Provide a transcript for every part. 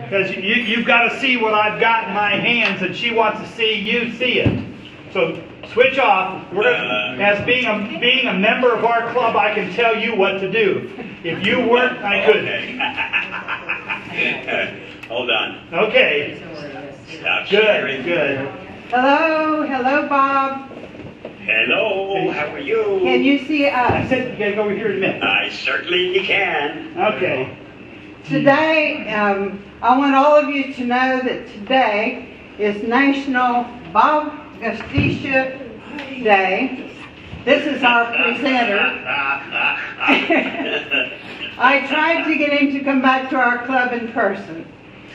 Because you've got to see what I've got in my hands, and she wants to see you see it. So switch off. As being a member of our club, I can tell you what to do. If you weren't, I couldn't. Hold on. Okay. Stop sharing. Good. Hello, Bob. Hello, how are you? Can you see I us? said you gotta go over here in a minute. I certainly can. Okay. Today, I want all of you to know that today is National Bob Gostisha Day. This is our presenter. I tried to get him to come back to our club in person.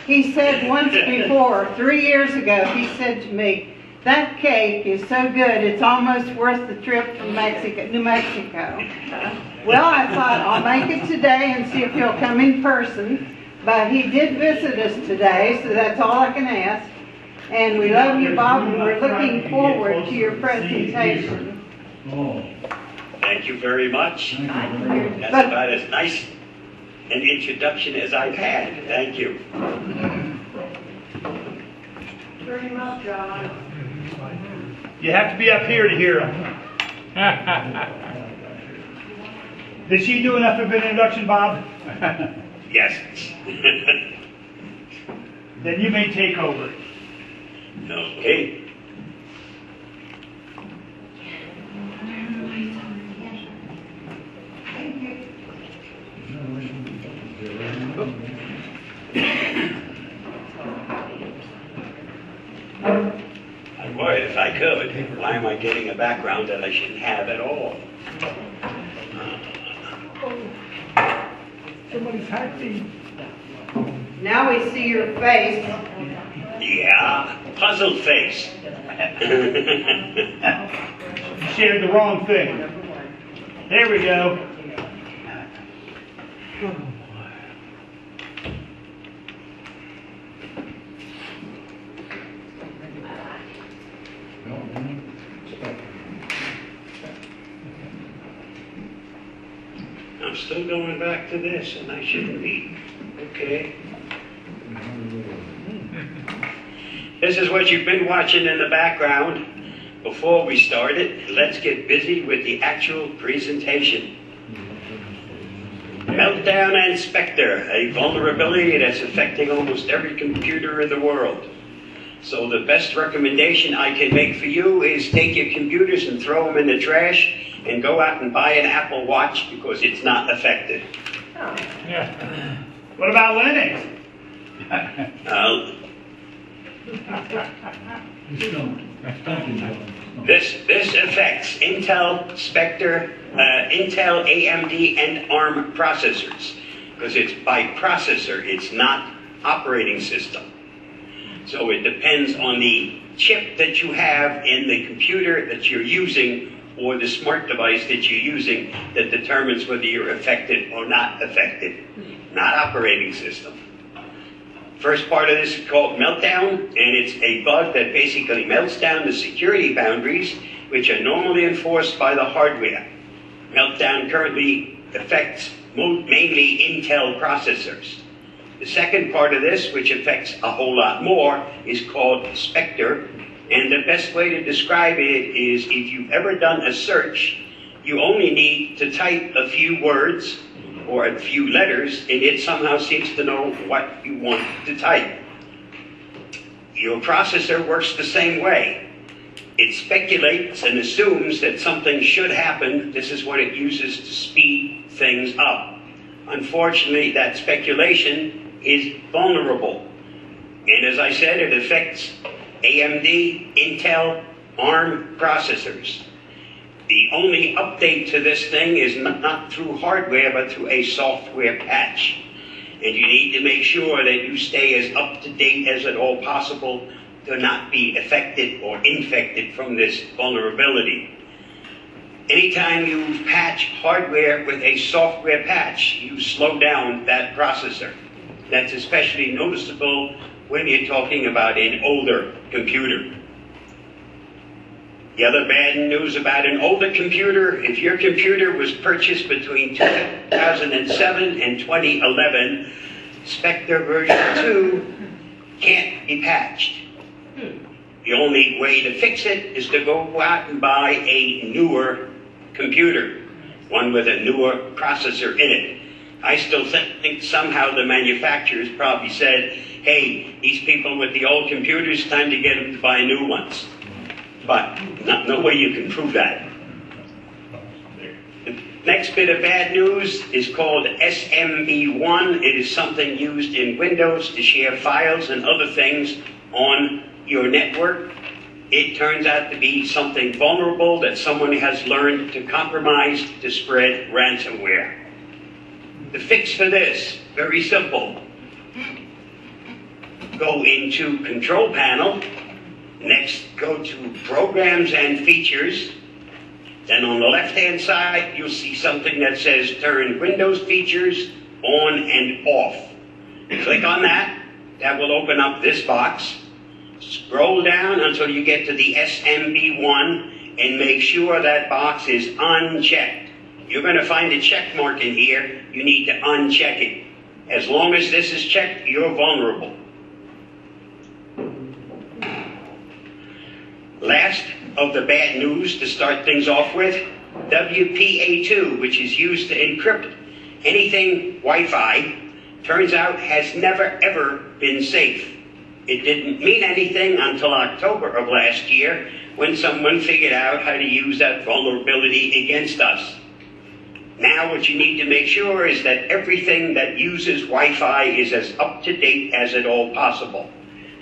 He said once before, 3 years ago, he said to me, "That cake is so good, it's almost worth the trip from New Mexico." Well, I thought, I'll make it today and see if he'll come in person. But he did visit us today, so that's all I can ask. And we love you, Bob, and we're looking forward to your presentation. Thank you very much. That's about as nice an introduction as I've had. Thank you. Very much, John. You have to be up here to hear him. Did she do enough of an introduction, Bob? Yes. Then you may take over. Okay. I would if I could. Why am I getting a background that I shouldn't have at all? Somebody's happy. Now we see your face. Yeah, puzzled face. You shared the wrong thing. There we go. I'm still going back to this, and I shouldn't be. Okay. This is what you've been watching in the background. Before we started, let's get busy with the actual presentation. Meltdown and Spectre, a vulnerability that's affecting almost every computer in the world. So the best recommendation I can make for you is take your computers and throw them in the trash and go out and buy an Apple Watch because it's not affected. Yeah. What about Linux? This affects Intel, Spectre, Intel, AMD, and ARM processors because it's by processor, it's not operating system. So it depends on the chip that you have in the computer that you're using or the smart device that you're using that determines whether you're affected or not affected, not operating system. First part of this is called Meltdown, and it's a bug that basically melts down the security boundaries which are normally enforced by the hardware. Meltdown currently affects mainly Intel processors. The second part of this, which affects a whole lot more, is called Spectre. And the best way to describe it is if you've ever done a search, you only need to type a few words or a few letters, and it somehow seems to know what you want to type. Your processor works the same way. It speculates and assumes that something should happen. This is what it uses to speed things up. Unfortunately, that speculation is vulnerable. And as I said, it affects AMD, Intel, ARM processors. The only update to this thing is not through hardware, but through a software patch. And you need to make sure that you stay as up to date as at all possible to not be affected or infected from this vulnerability. Anytime you patch hardware with a software patch, you slow down that processor. That's especially noticeable when you're talking about an older computer. The other bad news about an older computer, if your computer was purchased between 2007 and 2011, Spectre version 2 can't be patched. The only way to fix it is to go out and buy a newer computer, one with a newer processor in it. I still think somehow the manufacturers probably said, hey, these people with the old computers, time to get them to buy new ones. But no way you can prove that. The next bit of bad news is called SMB1. It is something used in Windows to share files and other things on your network. It turns out to be something vulnerable that someone has learned to compromise to spread ransomware. The fix for this, very simple. Go into Control Panel, next go to Programs and Features, then on the left-hand side you'll see something that says Turn Windows Features On and Off. Click on that, that will open up this box. Scroll down until you get to the SMB1 and make sure that box is unchecked. You're going to find a check mark in here. You need to uncheck it. As long as this is checked, you're vulnerable. Last of the bad news to start things off with, WPA2, which is used to encrypt anything Wi-Fi, turns out has never ever been safe. It didn't mean anything until October of last year when someone figured out how to use that vulnerability against us. Now what you need to make sure is that everything that uses Wi-Fi is as up-to-date as at all possible.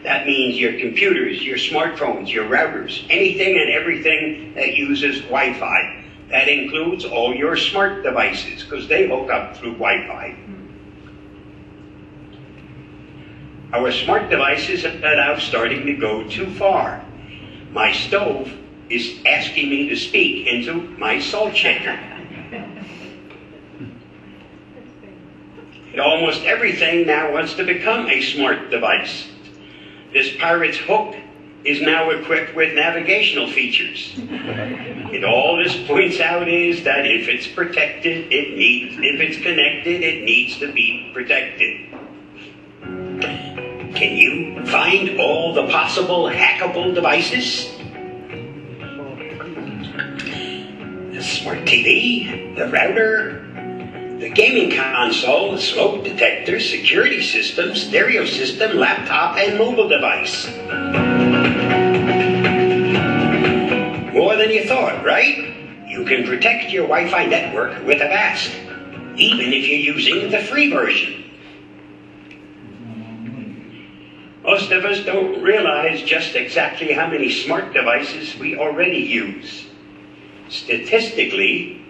That means your computers, your smartphones, your routers, anything and everything that uses Wi-Fi. That includes all your smart devices, because they hook up through Wi-Fi. Our smart devices are now starting to go too far. My stove is asking me to speak into my salt shaker. Almost everything now wants to become a smart device. This Pirate's Hook is now equipped with navigational features. And all this points out is that if it's protected, if it's connected, it needs to be protected. Can you find all the possible hackable devices? The smart TV, the router, the gaming console, the smoke detector, security system, stereo system, laptop, and mobile device. More than you thought, right? You can protect your Wi-Fi network with Avast, even if you're using the free version. Most of us don't realize just exactly how many smart devices we already use. Statistically,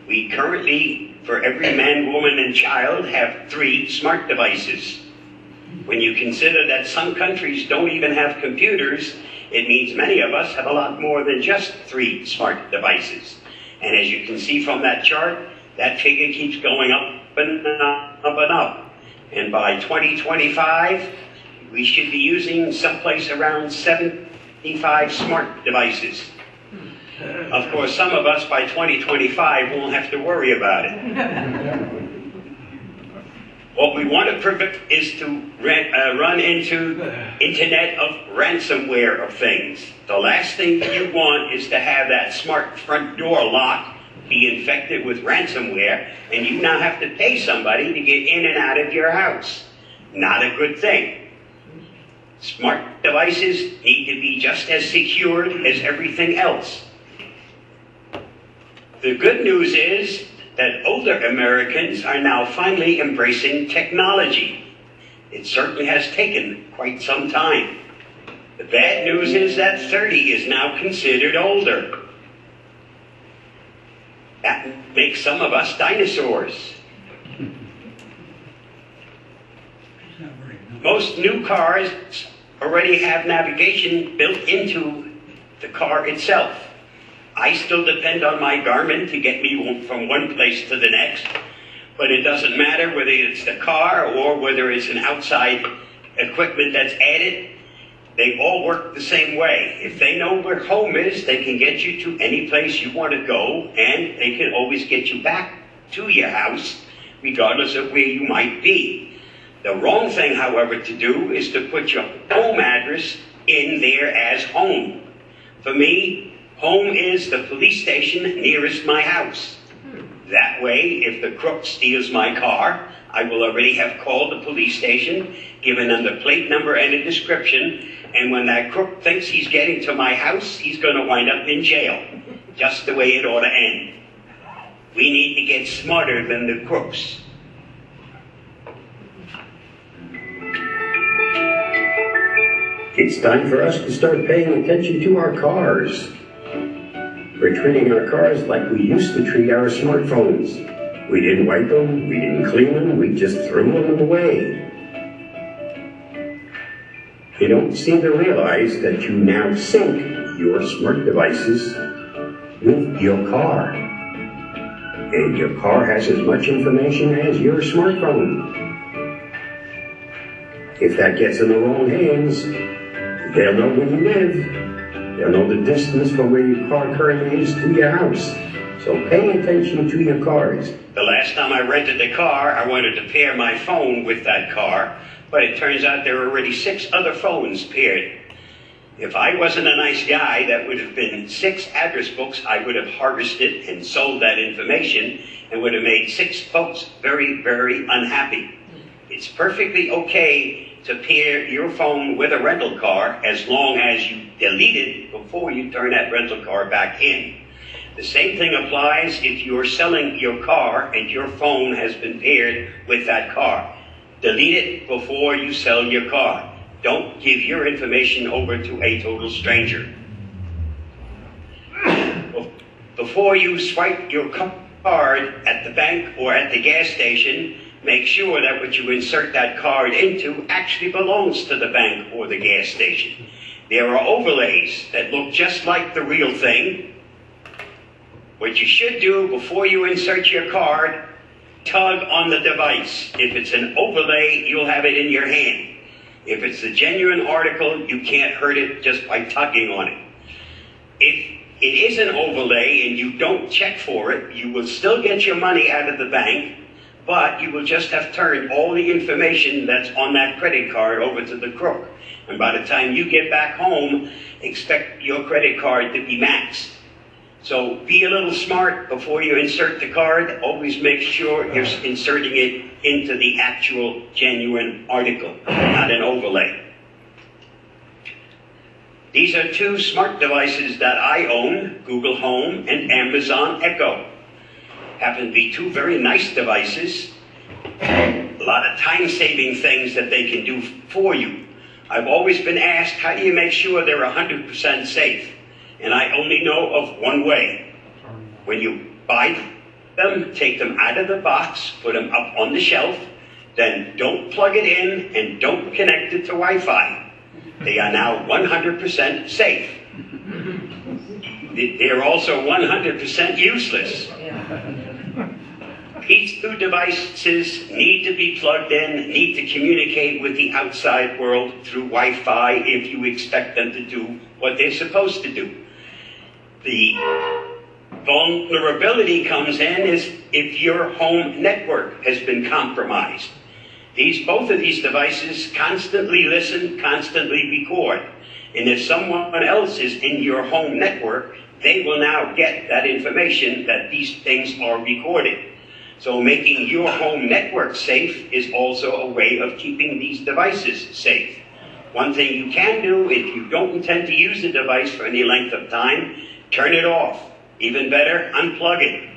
we currently, for every man, woman, and child, have 3 smart devices. When you consider that some countries don't even have computers, it means many of us have a lot more than just 3 smart devices. And as you can see from that chart, that figure keeps going up and up and up. And by 2025, we should be using someplace around 75 smart devices. Of course, some of us by 2025 won't have to worry about it. What we want to prevent is to run into the Internet of ransomware of things. The last thing that you want is to have that smart front door lock be infected with ransomware, and you now have to pay somebody to get in and out of your house. Not a good thing. Smart devices need to be just as secured as everything else. The good news is that older Americans are now finally embracing technology. It certainly has taken quite some time. The bad news is that 30 is now considered older. That makes some of us dinosaurs. Most new cars already have navigation built into the car itself. I still depend on my Garmin to get me from one place to the next, but it doesn't matter whether it's the car or whether it's an outside equipment that's added. They all work the same way. If they know where home is, they can get you to any place you want to go, and they can always get you back to your house, regardless of where you might be. The wrong thing, however, to do is to put your home address in there as home. For me, home is the police station nearest my house. That way, if the crook steals my car, I will already have called the police station, given them the plate number and a description, and when that crook thinks he's getting to my house, he's going to wind up in jail. Just the way it ought to end. We need to get smarter than the crooks. It's time for us to start paying attention to our cars. We're treating our cars like we used to treat our smartphones. We didn't wipe them, we didn't clean them, we just threw them away. You don't seem to realize that you now sync your smart devices with your car. And your car has as much information as your smartphone. If that gets in the wrong hands, they'll know where you live. They'll know the distance from where your car currently is to your house. So pay attention to your cars. The last time I rented the car, I wanted to pair my phone with that car, but it turns out there were already 6 other phones paired. If I wasn't a nice guy, that would have been 6 address books I would have harvested and sold that information and would have made 6 folks very, very unhappy. It's perfectly okay to pair your phone with a rental car as long as you delete it before you turn that rental car back in. The same thing applies if you're selling your car and your phone has been paired with that car. Delete it before you sell your car. Don't give your information over to a total stranger. Before you swipe your card at the bank or at the gas station, make sure that what you insert that card into actually belongs to the bank or the gas station. There are overlays that look just like the real thing. What you should do before you insert your card, tug on the device. If it's an overlay, you'll have it in your hand. If it's a genuine article, you can't hurt it just by tugging on it. If it is an overlay and you don't check for it, you will still get your money out of the bank, but you will just have turned all the information that's on that credit card over to the crook. And by the time you get back home, expect your credit card to be maxed. So be a little smart before you insert the card. Always make sure you're inserting it into the actual genuine article, not an overlay. These are 2 smart devices that I own, Google Home and Amazon Echo. Happen to be 2 very nice devices. A lot of time-saving things that they can do for you. I've always been asked, how do you make sure they're 100% safe? And I only know of one way. When you buy them, take them out of the box, put them up on the shelf, then don't plug it in and don't connect it to Wi-Fi. They are now 100% safe. They're also 100% useless. These 2 devices need to be plugged in, need to communicate with the outside world through Wi-Fi if you expect them to do what they're supposed to do. The vulnerability comes in is if your home network has been compromised. Both of these devices constantly listen, constantly record. And if someone else is in your home network, they will now get that information that these things are recorded. So making your home network safe is also a way of keeping these devices safe. One thing you can do, if you don't intend to use the device for any length of time, turn it off. Even better, unplug it.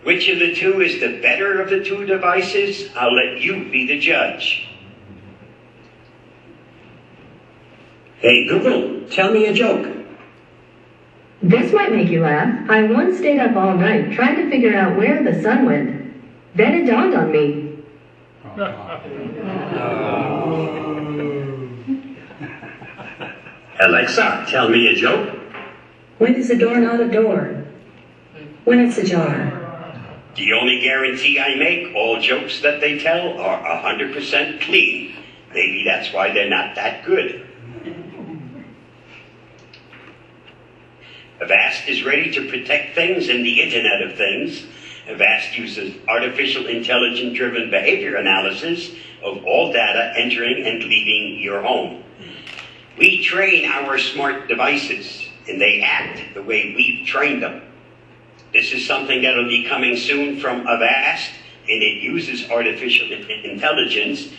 Which of the 2 is the better of the 2 devices? I'll let you be the judge. Hey Google, tell me a joke. This might make you laugh. I once stayed up all night trying to figure out where the sun went. Then it dawned on me. Alexa, tell me a joke. When is a door not a door? When it's ajar. The only guarantee I make, all jokes that they tell are 100% clean. Maybe that's why they're not that good. Avast is ready to protect things in the Internet of Things. Avast uses artificial intelligence-driven behavior analysis of all data entering and leaving your home. We train our smart devices, and they act the way we've trained them. This is something that will be coming soon from Avast, and it uses artificial intelligence.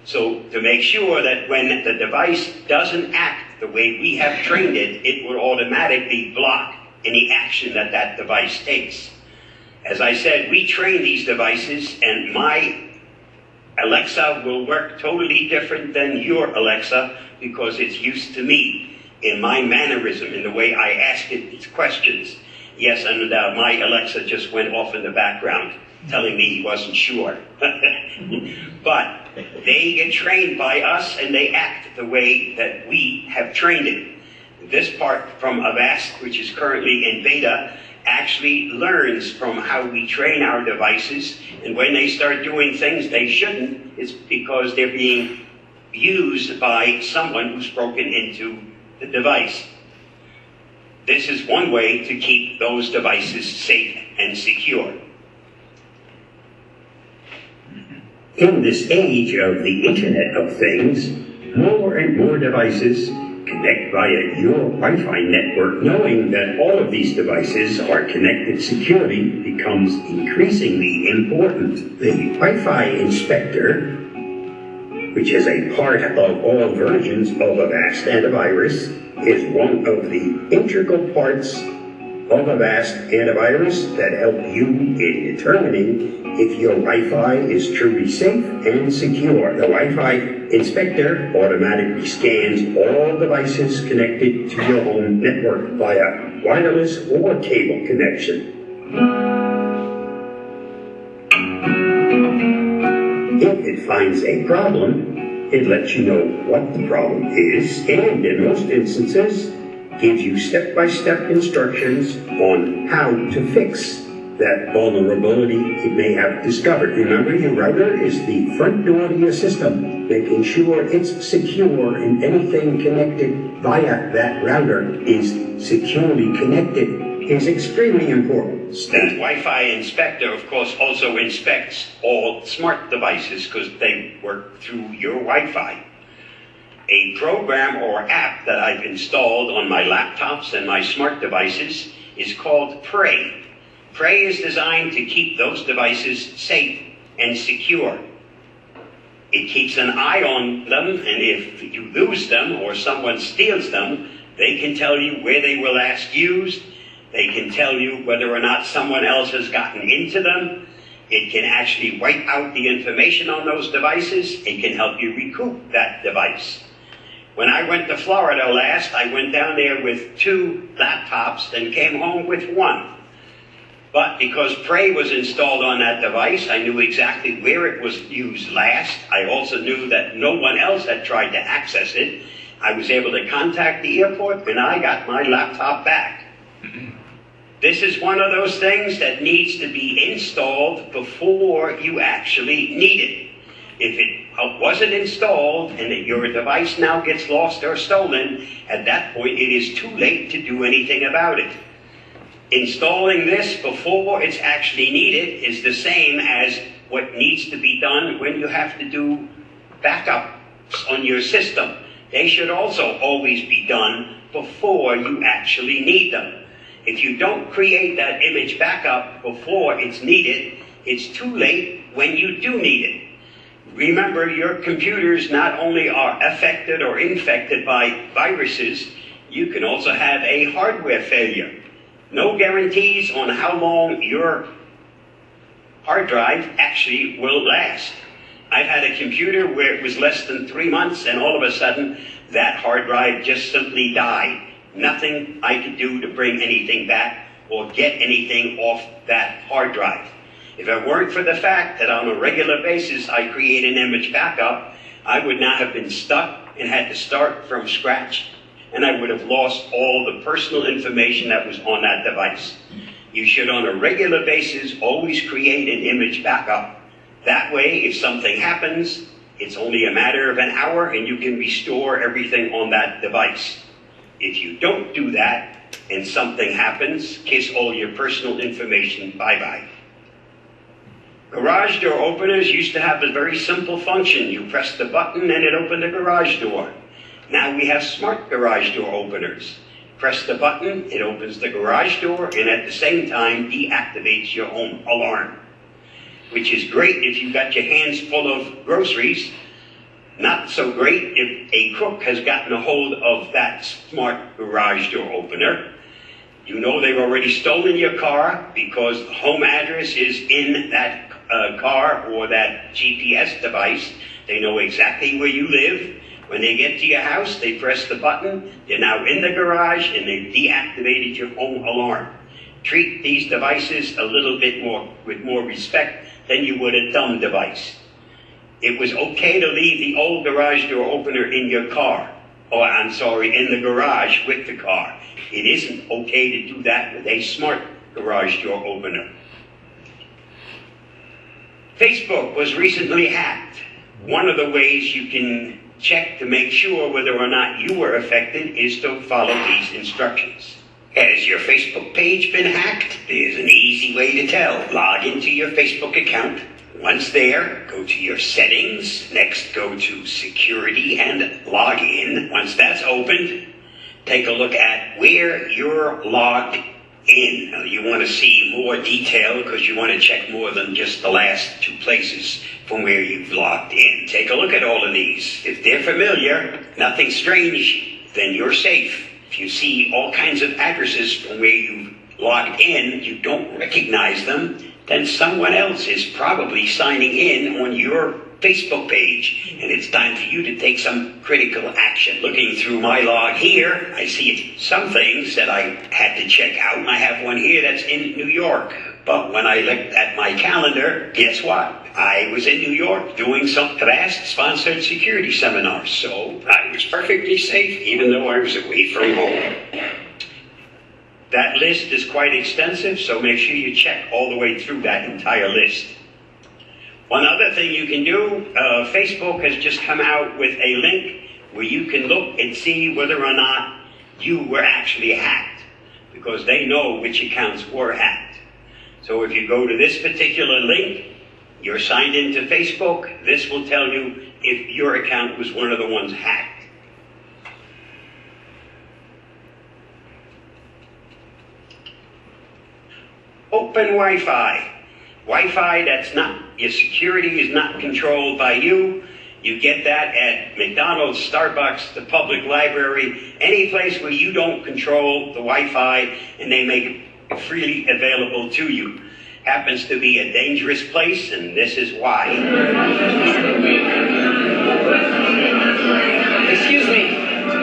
So to make sure that when the device doesn't act the way we have trained it, it will automatically block any action that that device takes. As I said, we train these devices, and my Alexa will work totally different than your Alexa because it's used to me in my mannerism, in the way I ask it its questions. Yes, and my Alexa just went off in the background telling me he wasn't sure. But they get trained by us, and they act the way that we have trained it. This part from Avast, which is currently in beta, actually learns from how we train our devices, and when they start doing things they shouldn't, it's because they're being used by someone who's broken into the device. This is one way to keep those devices safe and secure. In this age of the Internet of Things, more and more devices connect via your Wi-Fi network. Knowing that all of these devices are connected securely becomes increasingly important. The Wi-Fi inspector, which is a part of all versions of Avast Antivirus, is one of the integral parts of Avast Antivirus that help you in determining if your Wi-Fi is truly safe and secure. The Wi-Fi inspector automatically scans all devices connected to your home network via wireless or cable connection. If it finds a problem, it lets you know what the problem is, and in most instances, gives you step-by-step instructions on how to fix that vulnerability it may have discovered. Remember, your router is the front door to your system. Making sure it's secure and anything connected via that router is securely connected is extremely important. The Wi-Fi inspector, of course, also inspects all smart devices because they work through your Wi-Fi. A program or app that I've installed on my laptops and my smart devices is called Prey. Prey is designed to keep those devices safe and secure. It keeps an eye on them, and if you lose them or someone steals them, they can tell you where they were last used. They can tell you whether or not someone else has gotten into them. It can actually wipe out the information on those devices. It can help you recoup that device. When I went to Florida last, I went down there with 2 laptops and came home with 1. But because Prey was installed on that device, I knew exactly where it was used last. I also knew that no one else had tried to access it. I was able to contact the airport, and I got my laptop back. This is one of those things that needs to be installed before you actually need it. If it wasn't installed and that your device now gets lost or stolen, at that point it is too late to do anything about it. Installing this before it's actually needed is the same as what needs to be done when you have to do backups on your system. They should also always be done before you actually need them. If you don't create that image backup before it's needed, it's too late when you do need it. Remember, your computers not only are affected or infected by viruses, you can also have a hardware failure. No guarantees on how long your hard drive actually will last. I've had a computer where it was less than 3 months, and all of a sudden, that hard drive just simply died. Nothing I could do to bring anything back or get anything off that hard drive. If it weren't for the fact that on a regular basis I create an image backup, I would not have been stuck and had to start from scratch, and I would have lost all the personal information that was on that device. You should, on a regular basis, always create an image backup. That way, if something happens, it's only a matter of an hour and you can restore everything on that device. If you don't do that and something happens, kiss all your personal information bye-bye. Garage door openers used to have a very simple function. You press the button and it opened the garage door. Now we have smart garage door openers. Press the button, it opens the garage door, and at the same time deactivates your home alarm, which is great if you've got your hands full of groceries. Not so great if a crook has gotten a hold of that smart garage door opener. You know they've already stolen your car because the home address is in that car or that GPS device. They know exactly where you live. When they get to your house, they press the button. They're now in the garage and they've deactivated your home alarm. Treat these devices a little bit more with more respect than you would a dumb device. It was okay to leave the old garage door opener in your car, or in the garage with the car. It isn't okay to do that with a smart garage door opener. Facebook was recently hacked. One of the ways you can check to make sure whether or not you were affected is to follow these instructions. Has your Facebook page been hacked? There's an easy way to tell. Log into your Facebook account. Once there, go to your settings. Next, go to security and log in. Once that's opened, take a look at where you're logged in. Now, you want to see more detail because you want to check more than just the last 2 places from where you've logged in. Take a look at all of these. If they're familiar, nothing strange, then you're safe. If you see all kinds of addresses from where you've logged in, you don't recognize them, then someone else is probably signing in on your Facebook page, and it's time for you to take some critical action. Looking through my log here, I see some things that I had to check out. I have one here that's in New York. But when I looked at my calendar, guess what? I was in New York doing some Avast-sponsored security seminar, so I was perfectly safe even though I was away from home. That list is quite extensive, so make sure you check all the way through that entire list. One other thing you can do, Facebook has just come out with a link where you can look and see whether or not you were actually hacked, because they know which accounts were hacked. So if you go to this particular link, you're signed into Facebook, this will tell you if your account was one of the ones hacked. Open Wi-Fi. Wi-Fi that's not, your security is not controlled by you. You get that at McDonald's, Starbucks, the public library, any place where you don't control the Wi-Fi and they make it freely available to you. Happens to be a dangerous place, and this is why. Excuse me,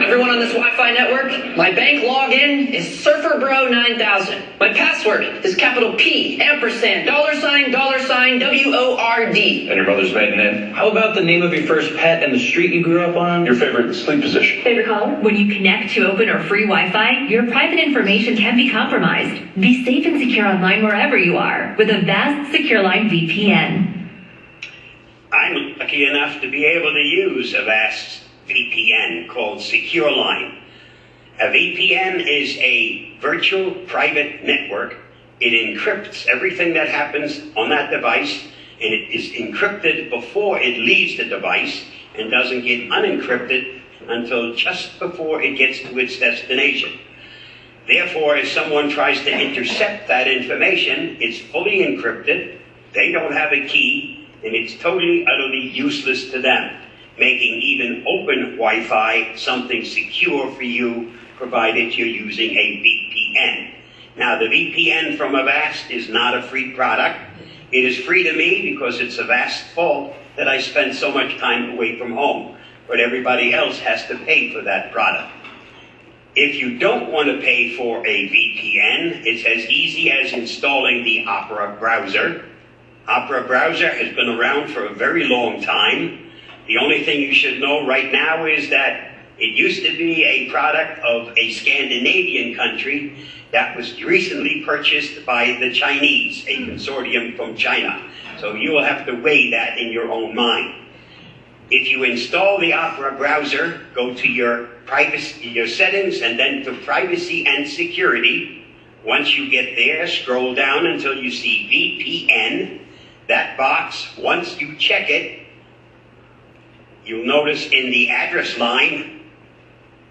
everyone on this Wi-Fi network, my bank login is SurferBro9000. My password is capital P, ampersand, $$WORD. And your mother's maiden name? How about the name of your first pet and the street you grew up on? Your favorite sleep position? Favorite caller? When you connect to open or free Wi-Fi, your private information can be compromised. Be safe and secure online wherever you are with Avast SecureLine VPN. I'm lucky enough to be able to use Avast VPN called SecureLine. A VPN is a virtual private network. It encrypts everything that happens on that device, and it is encrypted before it leaves the device and doesn't get unencrypted until just before it gets to its destination. Therefore, if someone tries to intercept that information, it's fully encrypted, they don't have a key, and it's totally, utterly useless to them, making even open Wi-Fi something secure for you, provided you're using a VPN. Now, the VPN from Avast is not a free product. It is free to me because it's Avast's fault that I spend so much time away from home, but everybody else has to pay for that product. If you don't want to pay for a VPN, it's as easy as installing the Opera browser. Opera browser has been around for a very long time. The only thing you should know right now is that it used to be a product of a Scandinavian country that was recently purchased by the Chinese, a consortium from China. So you will have to weigh that in your own mind. If you install the Opera browser, go to your settings and then to privacy and security. Once you get there, scroll down until you see VPN. That box, once you check it, you'll notice in the address line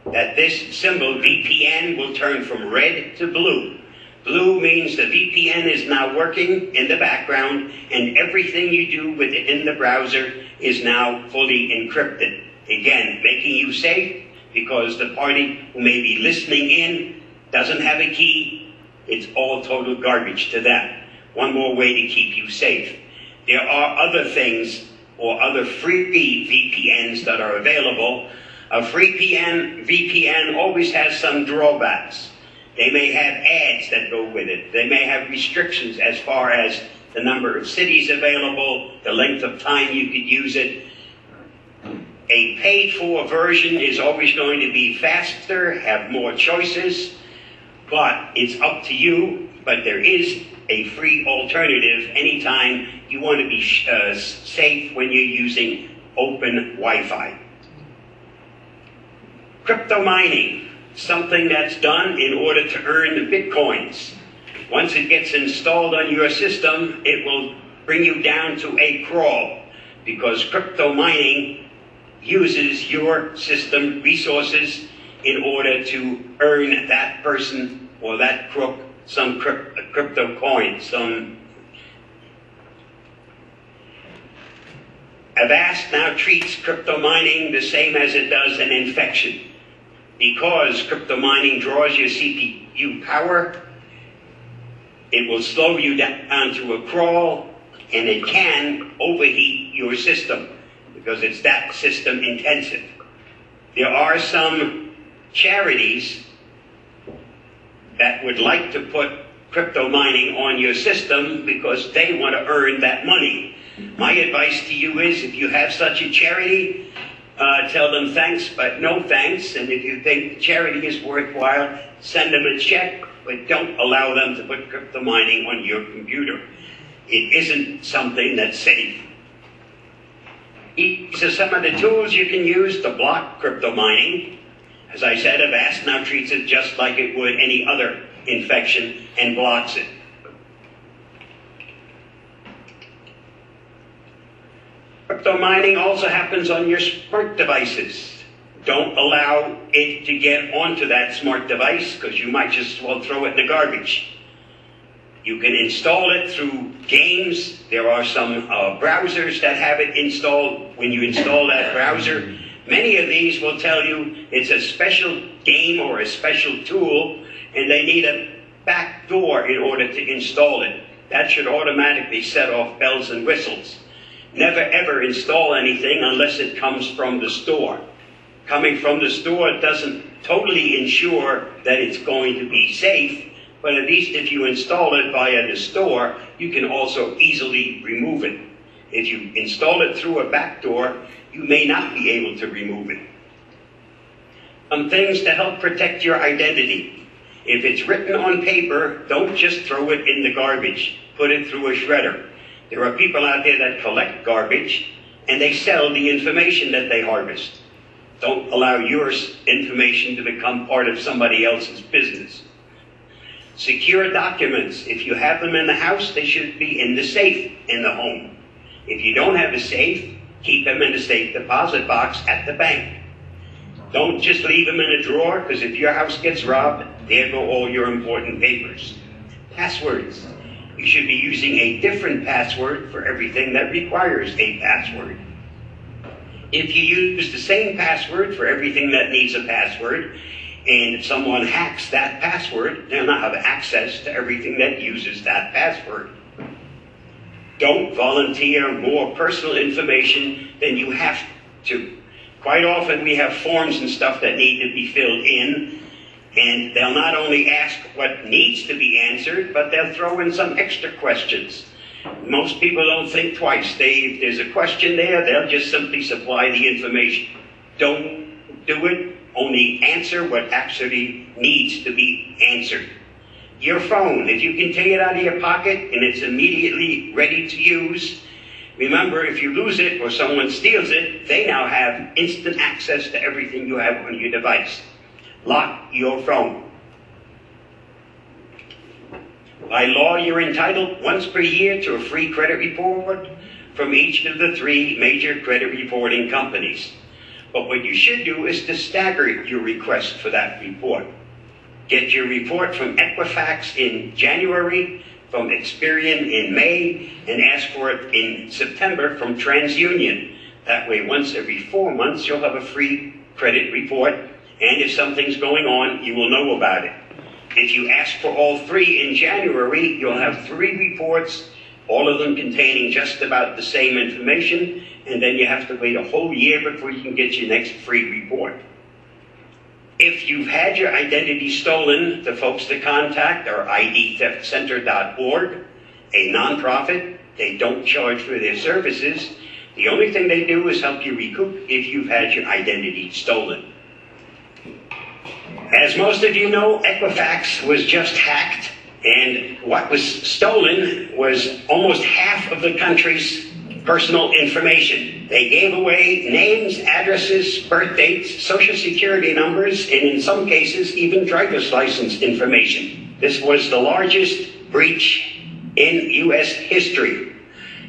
that this symbol VPN will turn from red to blue. Blue means the VPN is now working in the background and everything you do within the browser is now fully encrypted. Again, making you safe because the party who may be listening in doesn't have a key. It's all total garbage to them. One more way to keep you safe. There are other things or other free VPNs that are available. A free VPN always has some drawbacks. They may have ads that go with it. They may have restrictions as far as the number of cities available, the length of time you could use it. A paid-for version is always going to be faster, have more choices, but it's up to you. But there is a free alternative anytime you want to be safe when you're using open Wi-Fi. Crypto mining, something that's done in order to earn the bitcoins. Once it gets installed on your system, it will bring you down to a crawl because crypto mining uses your system resources in order to earn that person or that crook some crypto coin, Avast now treats crypto mining the same as it does an infection. Because crypto mining draws your CPU power, it will slow you down to a crawl, and it can overheat your system because it's that system intensive. There are some charities that would like to put crypto mining on your system because they want to earn that money. My advice to you is if you have such a charity, tell them thanks, but no thanks. And if you think the charity is worthwhile, send them a check, but don't allow them to put crypto mining on your computer. It isn't something that's safe. These are some of the tools you can use to block crypto mining. As I said, Avast now treats it just like it would any other infection and blocks it. Crypto mining also happens on your smart devices. Don't allow it to get onto that smart device because you might just well throw it in the garbage. You can install it through games. There are some browsers that have it installed. When you install that browser, many of these will tell you it's a special game or a special tool and they need a back door in order to install it. That should automatically set off bells and whistles. Never ever install anything unless it comes from the store. Coming from the store doesn't totally ensure that it's going to be safe, but at least if you install it via the store, you can also easily remove it. If you install it through a back door, you may not be able to remove it. Some things to help protect your identity. If it's written on paper, don't just throw it in the garbage. Put it through a shredder. There are people out there that collect garbage and they sell the information that they harvest. Don't allow your information to become part of somebody else's business. Secure documents. If you have them in the house, they should be in the safe in the home. If you don't have a safe, keep them in the safe deposit box at the bank. Don't just leave them in a drawer, because if your house gets robbed, there go all your important papers. Passwords. You should be using a different password for everything that requires a password. If you use the same password for everything that needs a password, and if someone hacks that password, they'll not have access to everything that uses that password. Don't volunteer more personal information than you have to. Quite often we have forms and stuff that need to be filled in, and they'll not only ask what needs to be answered, but they'll throw in some extra questions. Most people don't think twice. If there's a question there, they'll just simply supply the information. Don't do it. Only answer what actually needs to be answered. Your phone, if you can take it out of your pocket and it's immediately ready to use, remember if you lose it or someone steals it, they now have instant access to everything you have on your device. Lock your phone. By law, you're entitled once per year to a free credit report from each of the 3 major credit reporting companies. But what you should do is to stagger your request for that report. Get your report from Equifax in January, from Experian in May, and ask for it in September from TransUnion. That way, once every 4 months, you'll have a free credit report, and if something's going on, you will know about it. If you ask for all 3 in January, you'll have 3 reports, all of them containing just about the same information, and then you have to wait a whole year before you can get your next free report. If you've had your identity stolen, the folks to contact are idtheftcenter.org, a nonprofit. They don't charge for their services. The only thing they do is help you recoup if you've had your identity stolen. As most of you know, Equifax was just hacked, and what was stolen was almost half of the country's personal information. They gave away names, addresses, birth dates, social security numbers, and in some cases, even driver's license information. This was the largest breach in U.S. history.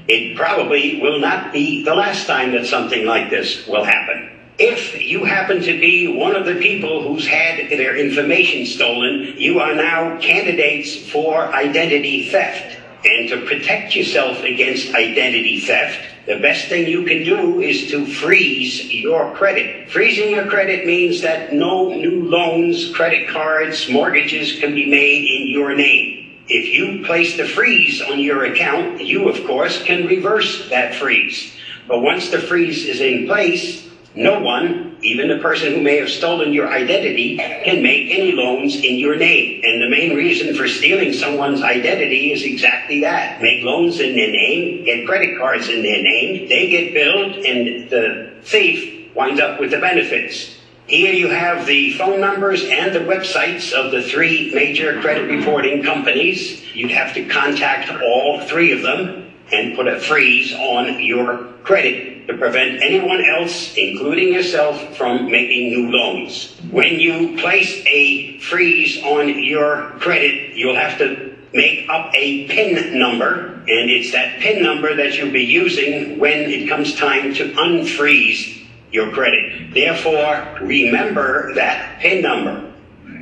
It probably will not be the last time that something like this will happen. If you happen to be one of the people who's had their information stolen, you are now candidates for identity theft. And to protect yourself against identity theft, the best thing you can do is to freeze your credit. Freezing your credit means that no new loans, credit cards, mortgages can be made in your name. If you place the freeze on your account, you, of course, can reverse that freeze. But once the freeze is in place, no one, even the person who may have stolen your identity, can make any loans in your name. And the main reason for stealing someone's identity is exactly that. Make loans in their name, get credit cards in their name, they get billed, and the thief winds up with the benefits. Here you have the phone numbers and the websites of the 3 major credit reporting companies. You'd have to contact all 3 of them and put a freeze on your credit to prevent anyone else, including yourself, from making new loans. When you place a freeze on your credit, you'll have to make up a PIN number, and it's that PIN number that you'll be using when it comes time to unfreeze your credit. Therefore, remember that PIN number.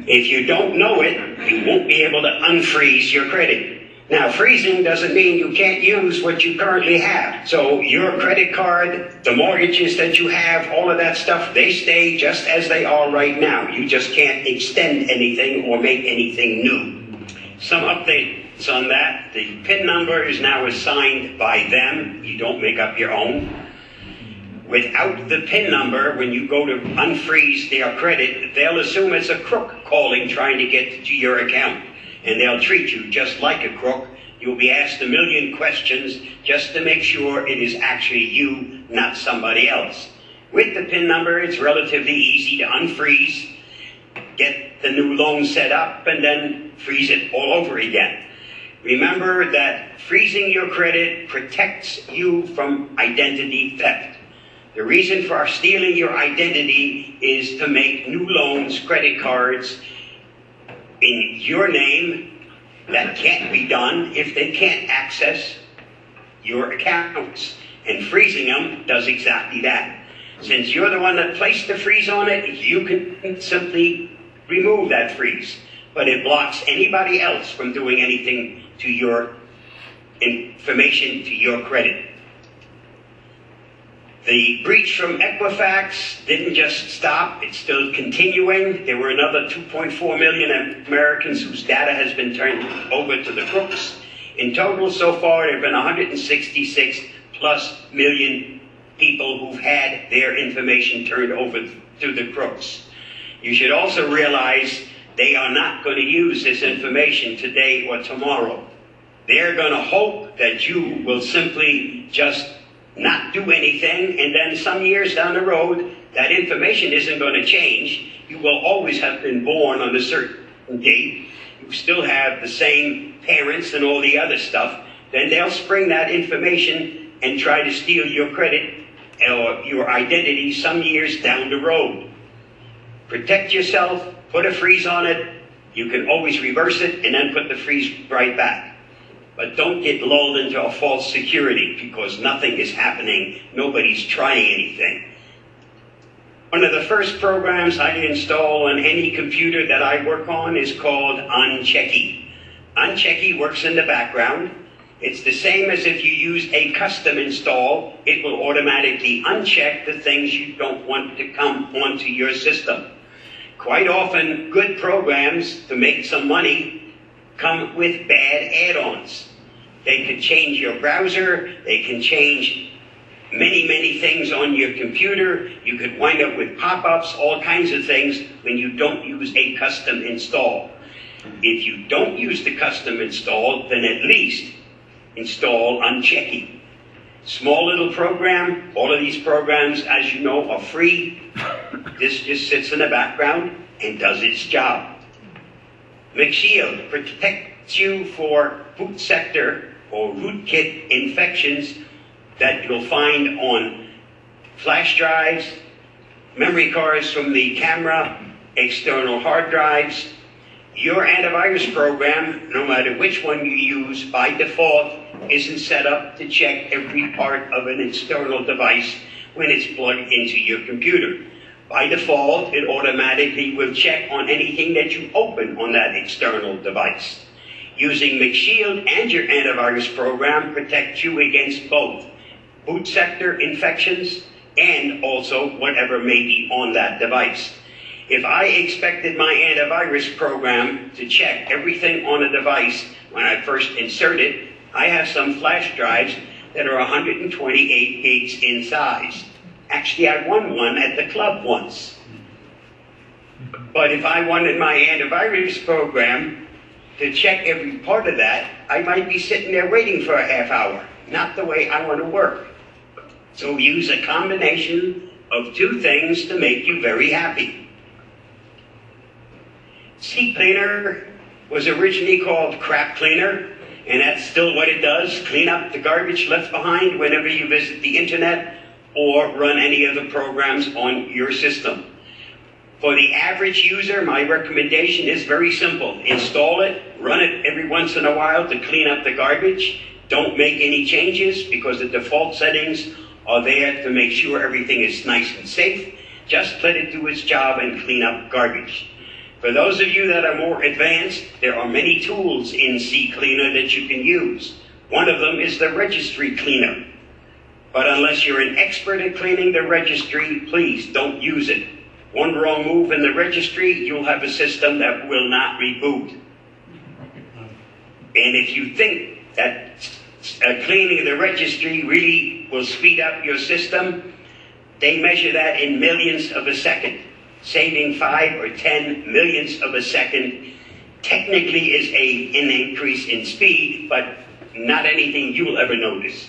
If you don't know it, you won't be able to unfreeze your credit. Now, freezing doesn't mean you can't use what you currently have. So your credit card, the mortgages that you have, all of that stuff, they stay just as they are right now. You just can't extend anything or make anything new. Some updates on that. The PIN number is now assigned by them. You don't make up your own. Without the PIN number, when you go to unfreeze their credit, they'll assume it's a crook calling trying to get to your account. And they'll treat you just like a crook. You'll be asked a million questions just to make sure it is actually you, not somebody else. With the PIN number, it's relatively easy to unfreeze, get the new loan set up, and then freeze it all over again. Remember that freezing your credit protects you from identity theft. The reason for stealing your identity is to make new loans, credit cards, in your name. That can't be done if they can't access your accounts. And freezing them does exactly that. Since you're the one that placed the freeze on it, you can simply remove that freeze. But it blocks anybody else from doing anything to your information, to your credit. The breach from Equifax didn't just stop, it's still continuing. There were another 2.4 million Americans whose data has been turned over to the crooks. In total, so far, there have been 166 plus million people who've had their information turned over to the crooks. You should also realize they are not going to use this information today or tomorrow. They're going to hope that you will simply just not do anything, and then some years down the road, that information isn't going to change. You will always have been born on a certain date. You still have the same parents and all the other stuff. Then they'll spring that information and try to steal your credit or your identity some years down the road. Protect yourself, put a freeze on it, You can always reverse it and then put the freeze right back. But don't get lulled into a false security because nothing is happening. Nobody's trying anything. One of the first programs I install on any computer that I work on is called Unchecky. Unchecky works in the background. It's the same as if you use a custom install. It will automatically uncheck the things you don't want to come onto your system. Quite often, good programs to make some money come with bad add-ons. They could change your browser, they can change many things on your computer. You could wind up with pop-ups, all kinds of things when you don't use a custom install. If you don't use the custom install, then at least install Unchecky. Small little program. All of these programs, as you know, are free. This just sits in the background and does its job. McShield protects you for boot sector or rootkit infections that you'll find on flash drives, memory cards from the camera, external hard drives. Your antivirus program, no matter which one you use, by default, isn't set up to check every part of an external device when it's plugged into your computer. By default, it automatically will check on anything that you open on that external device. Using McShield and your antivirus program protects you against both boot sector infections and also whatever may be on that device. If I expected my antivirus program to check everything on a device when I first insert it, I have some flash drives that are 128 gigs in size. Actually, I won one at the club once. But if I wanted my antivirus program to check every part of that, I might be sitting there waiting for a half hour. Not the way I want to work. So use a combination of two things to make you very happy. CCleaner was originally called Crap Cleaner, and that's still what it does. Clean up the garbage left behind whenever you visit the internet or run any of the programs on your system. For the average user, my recommendation is very simple. Install it, run it every once in a while to clean up the garbage. Don't make any changes because the default settings are there to make sure everything is nice and safe. Just let it do its job and clean up garbage. For those of you that are more advanced, there are many tools in CCleaner that you can use. One of them is the registry cleaner. But unless you're an expert at cleaning the registry, please don't use it. One wrong move in the registry, you'll have a system that will not reboot. And if you think that cleaning the registry really will speed up your system, they measure that in millions of a second. Saving 5 or 10 millionths of a second technically is an increase in speed, but not anything you'll ever notice.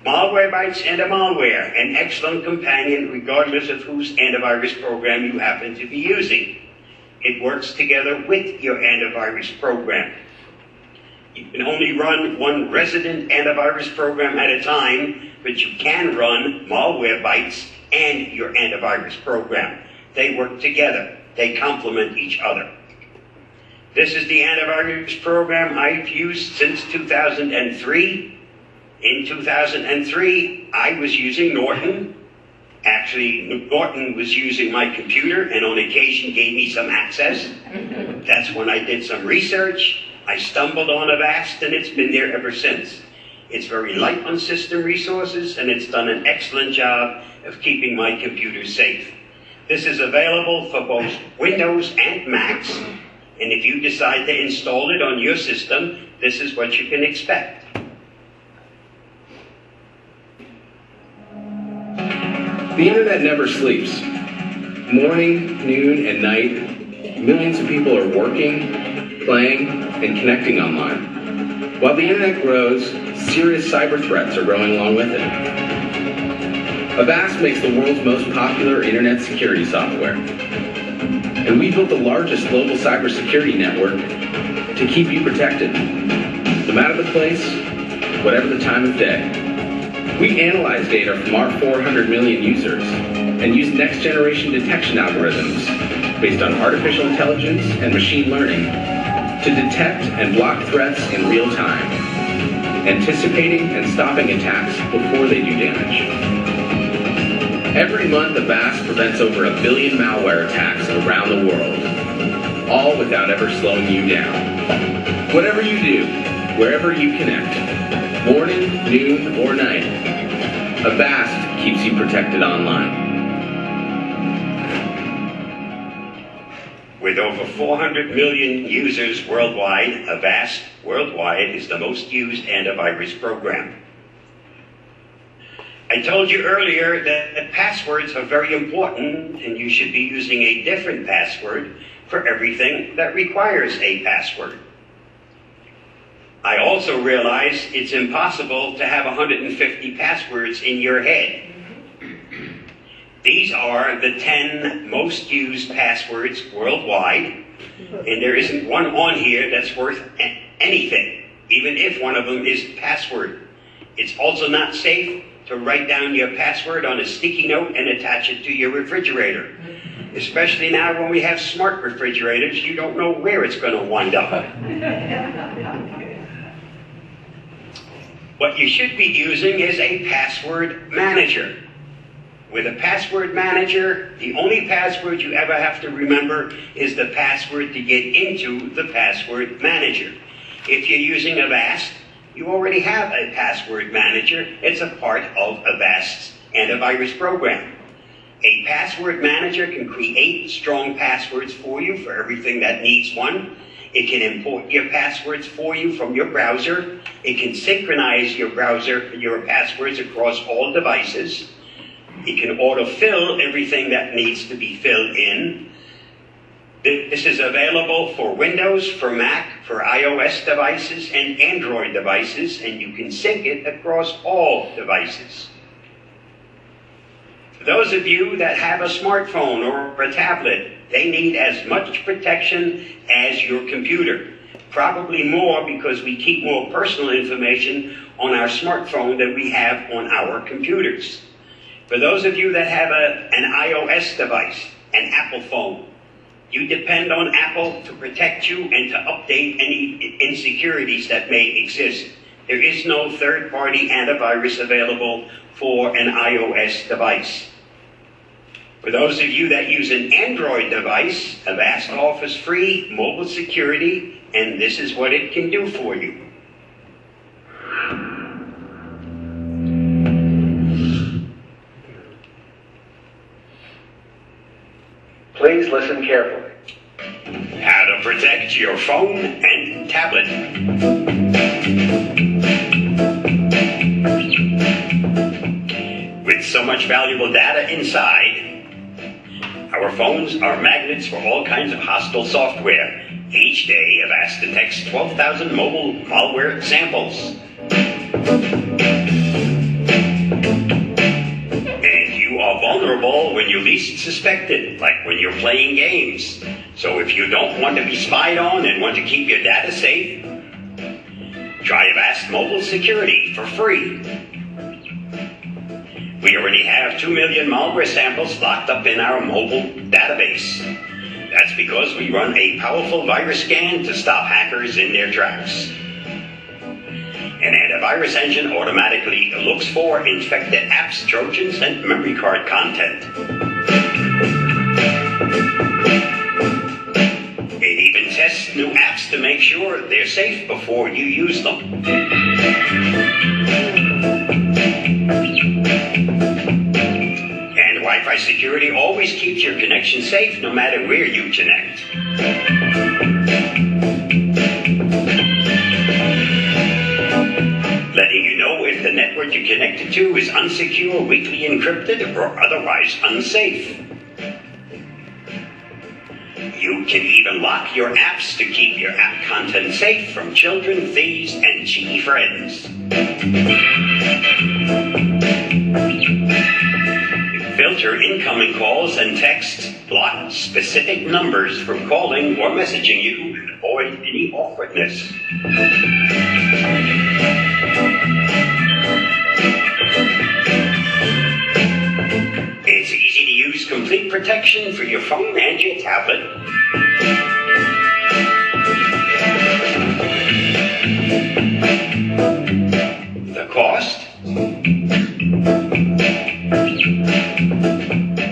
Malwarebytes and a malware, an excellent companion regardless of whose antivirus program you happen to be using. It works together with your antivirus program. You can only run one resident antivirus program at a time, but you can run Malwarebytes and your antivirus program. They work together. They complement each other. This is the antivirus program I've used since 2003. In 2003, I was using Norton. Actually, Norton was using my computer and on occasion gave me some access. That's when I did some research. I stumbled on Avast and it's been there ever since. It's very light on system resources and it's done an excellent job of keeping my computer safe. This is available for both Windows and Macs, and if you decide to install it on your system, this is what you can expect. The internet never sleeps. Morning, noon, and night, millions of people are working, playing, and connecting online. While the internet grows, serious cyber threats are growing along with it. Avast makes the world's most popular internet security software. And we built the largest global cybersecurity network to keep you protected, no matter the place, whatever the time of day. We analyze data from our 400 million users and use next-generation detection algorithms based on artificial intelligence and machine learning to detect and block threats in real time, anticipating and stopping attacks before they do damage. Every month, Avast prevents over 1 billion malware attacks around the world, all without ever slowing you down. Whatever you do, wherever you connect, morning, noon, or night, Avast keeps you protected online. With over 400 million users worldwide, Avast Worldwide is the most used antivirus program. I told you earlier that passwords are very important, and you should be using a different password for everything that requires a password. I also realize it's impossible to have 150 passwords in your head. These are the 10 most used passwords worldwide, and there isn't one on here that's worth anything, even if one of them is password. It's also not safe to write down your password on a sticky note and attach it to your refrigerator. Especially now when we have smart refrigerators, you don't know where it's going to wind up. What you should be using is a password manager. With a password manager, the only password you ever have to remember is the password to get into the password manager. If you're using Avast, you already have a password manager. It's a part of Avast's antivirus program. A password manager can create strong passwords for you for everything that needs one. It can import your passwords for you from your browser. It can synchronize your passwords across all devices. It can autofill everything that needs to be filled in. This is available for Windows, for Mac, for iOS devices, and Android devices, and you can sync it across all devices. For those of you that have a smartphone or a tablet, they need as much protection as your computer. Probably more, because we keep more personal information on our smartphone than we have on our computers. For those of you that have an iOS device, an Apple phone, you depend on Apple to protect you and to update any insecurities that may exist. There is no third-party antivirus available for an iOS device. For those of you that use an Android device, Avast offers free mobile security, and this is what it can do for you. Please listen carefully. How to protect your phone and tablet. With so much valuable data inside, our phones are magnets for all kinds of hostile software. Each day, Avast detects 12,000 mobile malware samples. And you are vulnerable when you least suspect it, like when you're playing games. So if you don't want to be spied on and want to keep your data safe, try Avast Mobile Security for free. We already have 2 million malware samples locked up in our mobile database. That's because we run a powerful virus scan to stop hackers in their tracks. An antivirus engine automatically looks for infected apps, trojans, and memory card content. It even tests new apps to make sure they're safe before you use them. And Wi-Fi security always keeps your connection safe no matter where you connect. Letting you know if the network you're connected to is unsecure, weakly encrypted, or otherwise unsafe. You can even lock your apps to keep your app content safe from children, thieves, and cheeky friends. Filter incoming calls and texts, block specific numbers from calling or messaging you, and avoid any awkwardness. complete protection for your phone and your tablet. The cost?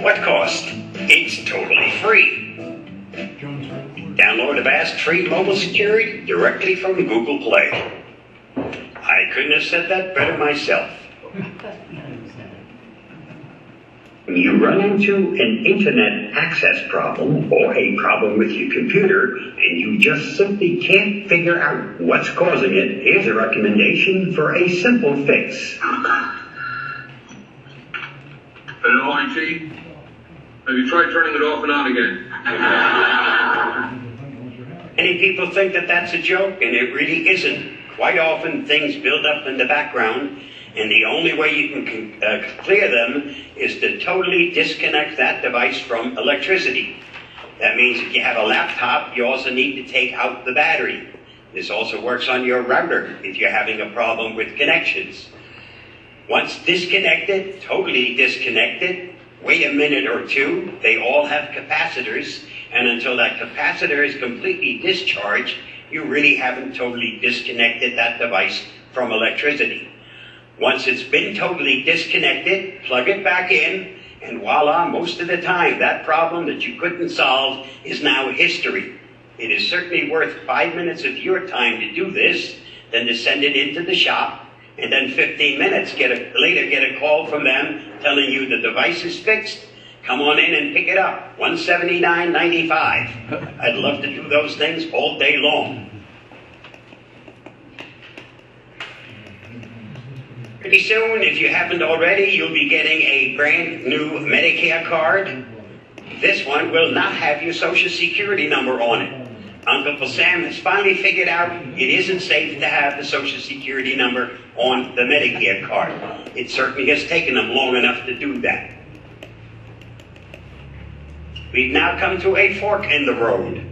What cost? It's totally free. Download Avast free mobile security directly from Google Play. I couldn't have said that better myself. When you run into an internet access problem or a problem with your computer and you just simply can't figure out what's causing it, here's a recommendation for a simple fix. Hello, IT? Have you tried turning it off and on again? Many people think that that's a joke, and it really isn't. Quite often things build up in the background, and the only way you can clear them is to totally disconnect that device from electricity. That means if you have a laptop, you also need to take out the battery. This also works on your router if you're having a problem with connections. Once disconnected, totally disconnected, wait a minute or two. They all have capacitors, and until that capacitor is completely discharged, you really haven't totally disconnected that device from electricity. Once it's been totally disconnected, plug it back in, and voila, most of the time, that problem that you couldn't solve is now history. It is certainly worth 5 minutes of your time to do this, than to send it into the shop, and then 15 minutes later get a call from them telling you the device is fixed. Come on in and pick it up, $179.95. I'd love to do those things all day long. Pretty soon, if you haven't already, you'll be getting a brand new Medicare card. This one will not have your Social Security number on it. Uncle Sam has finally figured out it isn't safe to have the Social Security number on the Medicare card. It certainly has taken them long enough to do that. We've now come to a fork in the road.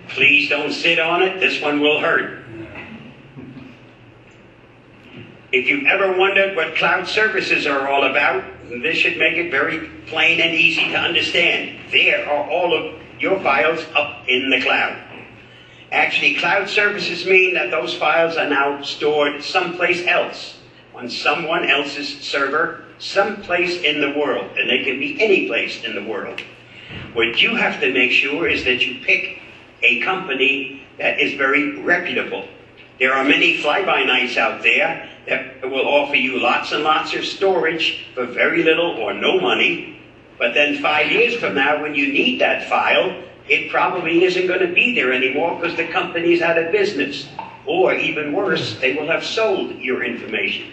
Please don't sit on it. This one will hurt. If you've ever wondered what cloud services are all about, this should make it very plain and easy to understand. There are all of your files up in the cloud. Actually, cloud services mean that those files are now stored someplace else, on someone else's server, someplace in the world, and they can be any place in the world. What you have to make sure is that you pick a company that is very reputable. There are many fly-by-nights out there that will offer you lots and lots of storage for very little or no money, but then 5 years from now, when you need that file, it probably isn't going to be there anymore because the company's out of business. Or even worse, they will have sold your information.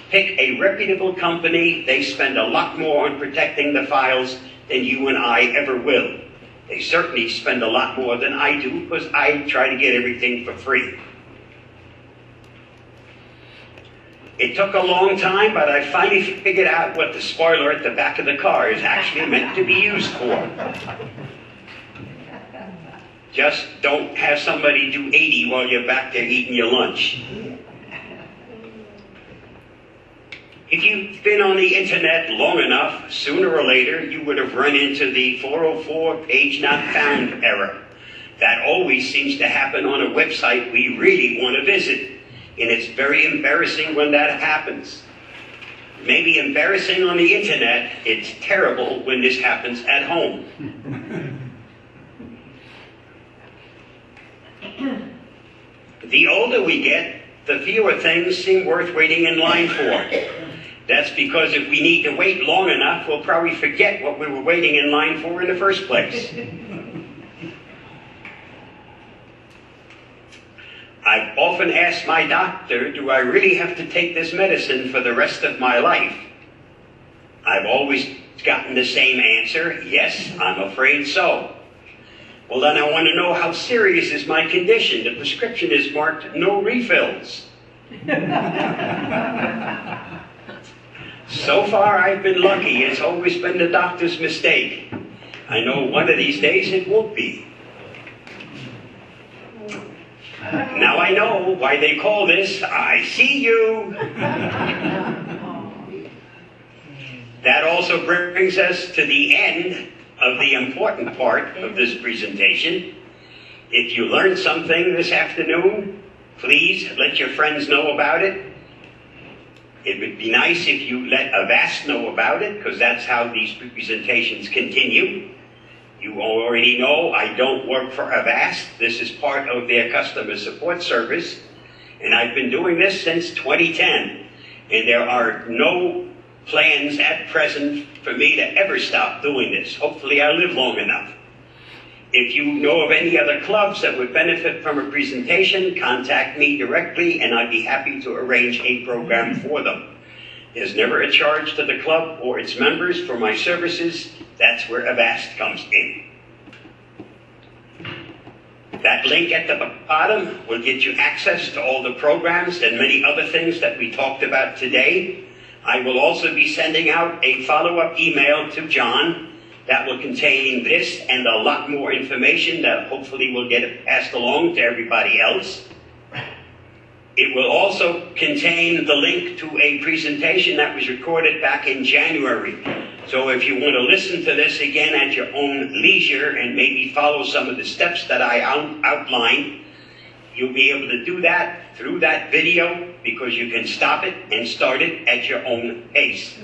Pick a reputable company. They spend a lot more on protecting the files than you and I ever will. They certainly spend a lot more than I do because I try to get everything for free. It took a long time, but I finally figured out what the spoiler at the back of the car is actually meant to be used for. Just don't have somebody do 80 while you're back there eating your lunch. If you've been on the internet long enough, sooner or later you would have run into the 404 page not found error. That always seems to happen on a website we really want to visit. And it's very embarrassing when that happens. Maybe embarrassing on the internet, it's terrible when this happens at home. The older we get, the fewer things seem worth waiting in line for. That's because if we need to wait long enough, we'll probably forget what we were waiting in line for in the first place. I've often asked my doctor, do I really have to take this medicine for the rest of my life? I've always gotten the same answer, yes, I'm afraid so. Well, then I want to know how serious is my condition. The prescription is marked no refills. So far, I've been lucky. It's always been the doctor's mistake. I know one of these days it won't be. Now I know why they call this, I see you. That also brings us to the end of the important part of this presentation. If you learned something this afternoon, please let your friends know about it. It would be nice if you let Avast know about it, because that's how these presentations continue. You already know I don't work for Avast. This is part of their customer support service. And I've been doing this since 2010. And there are no plans at present for me to ever stop doing this. Hopefully I live long enough. If you know of any other clubs that would benefit from a presentation, contact me directly and I'd be happy to arrange a program for them. There's never a charge to the club or its members for my services. That's where Avast comes in. That link at the bottom will get you access to all the programs and many other things that we talked about today. I will also be sending out a follow-up email to John that will contain this and a lot more information that hopefully will get passed along to everybody else. It will also contain the link to a presentation that was recorded back in January. So if you want to listen to this again at your own leisure and maybe follow some of the steps that I outlined, you'll be able to do that through that video because you can stop it and start it at your own pace.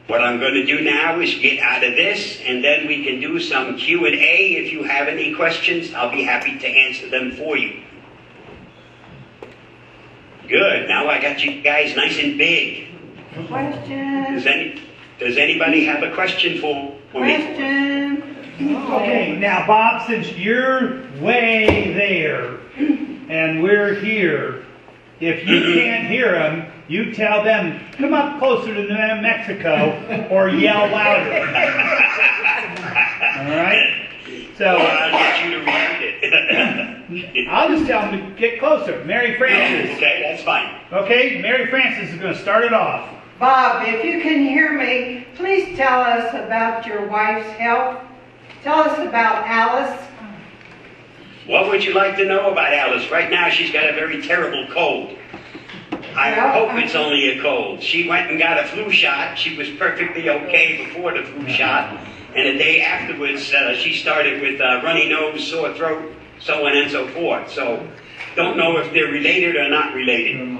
What I'm going to do now is get out of this and then we can do some Q&A. If you have any questions, I'll be happy to answer them for you. Good, now I got you guys nice and big. Question. Does anybody have a question for me? Question. Okay, now Bob, since you're way there and we're here, if you can't hear them, you tell them, come up closer to New Mexico or yell louder. All right? So I'll get you to repeat it. I'll just tell them to get closer. Mary Frances. Okay, that's fine. Okay, Mary Frances is going to start it off. Bob, if you can hear me, please tell us about your wife's health. Tell us about Alice. What would you like to know about Alice? Right now she's got a very terrible cold. I hope it's only a cold. She went and got a flu shot. She was perfectly okay before the flu shot. And a day afterwards, she started with runny nose, sore throat, so on and so forth. So, don't know if they're related or not related.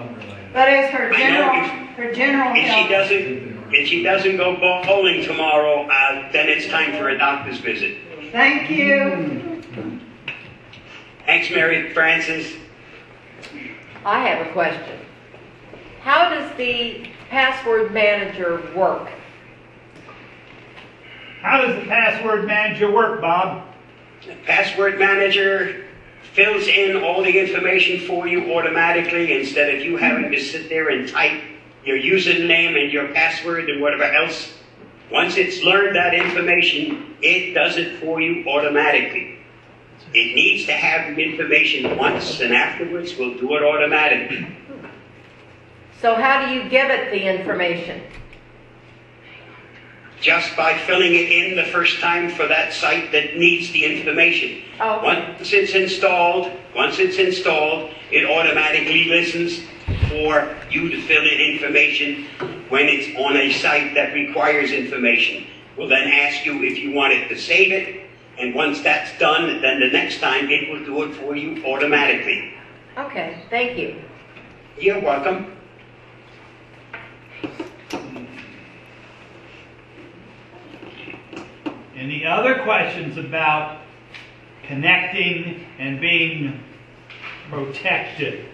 But it's her general health. If she doesn't go bowling tomorrow, then it's time for a doctor's visit. Thank you. Thanks, Mary Frances. I have a question. How does the password manager work? How does the password manager work, Bob? The password manager fills in all the information for you automatically instead of you having to sit there and type your username and your password and whatever else. Once it's learned that information, it does it for you automatically. It needs to have the information once, and afterwards we'll do it automatically. So how do you give it the information? Just by filling it in the first time for that site that needs the information. Oh. Once it's installed, it automatically listens for you to fill in information when it's on a site that requires information. We'll then ask you if you want it to save it, and once that's done, then the next time it will do it for you automatically. Okay, thank you. You're welcome. Any other questions about connecting and being protected?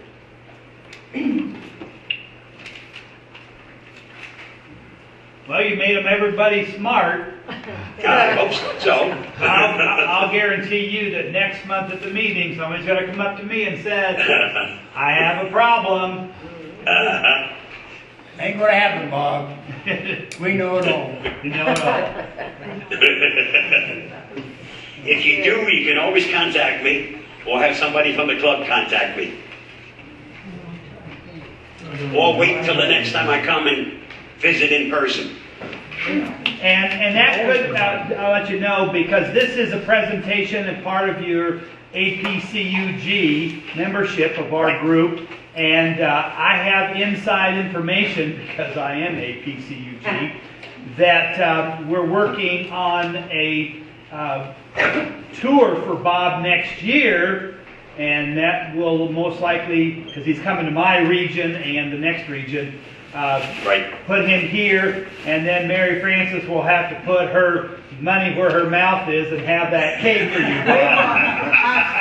Well, you made everybody smart. I hope so. I'll guarantee you that next month at the meeting, somebody's going to come up to me and say, I have a problem. Ain't gonna happen, Bob. We know it all. You know it all. If you do, you can always contact me, or have somebody from the club contact me. Or wait till the next time I come and visit in person. And that could, I'll let you know, because this is a presentation and part of your APCUG membership of our group, And I have inside information, because I am a PCUG, that we're working on a tour for Bob next year, and that will most likely, because he's coming to my region and the next region, put him here, and then Mary Frances will have to put her money where her mouth is and have that cake for you, Bob.